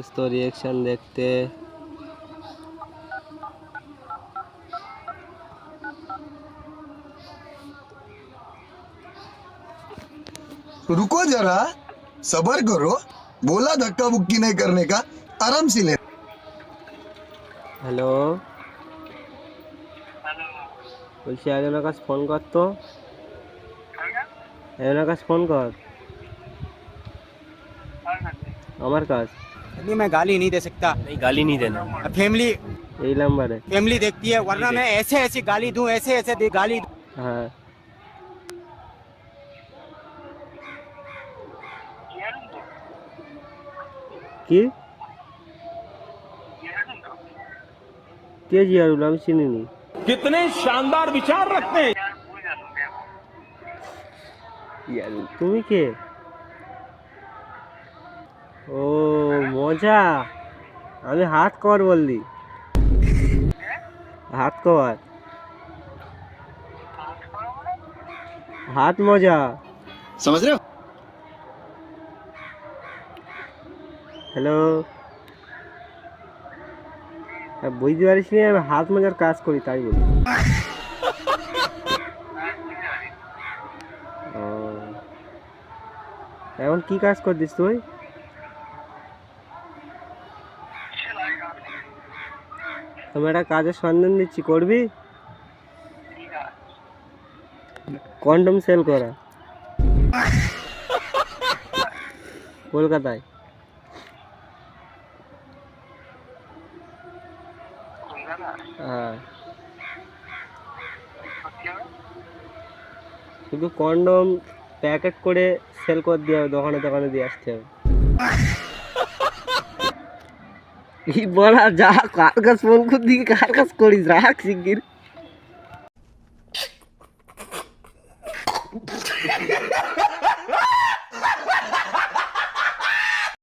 সমস্ত রিয়াকশন দেখতে रुको जरा सबर करो बोला धक्का बुक्की नहीं करने का आराम से ले হ্যালো বলছি একজনের কাছে ফোন কর তো একজনের কাছে ফোন কর আমার কাছ नहीं मैं गाली नहीं दे सकता। नहीं गाली नहीं देना फैमिली এই নাম্বারে फैमिली देखती है वरना मैं ऐसे ऐसी गाली दूं ऐसे ऐसे गाली दूं। হ্যাঁ কি কে জিয়ারুল আমি চিনিনি कितने शानदार विचार रखते हैं। জিয়ারুল তুমি কে ও মজা আমি হাত কর বললি হাত কর হাত মজা समझ रहे हो হ্যালো বুঝতে পারিস নি আমি হাত মজার কাজ করি তাই বলি ও, এখন কি কাজ করছিস তুই আমি একটা কাজের সন্ধান দিচ্ছি করবি কন্ডম সেল করা কলকাতায় হ্যাঁ শুধু কন্ডম প্যাকেট করে সেল করে দিয়ে হবে দোকানে দোকানে দিয়ে আসতে হবে কি বলা যা কার কাছ ফোন করে দিকে কার কাছ করিস রাখ শিগগির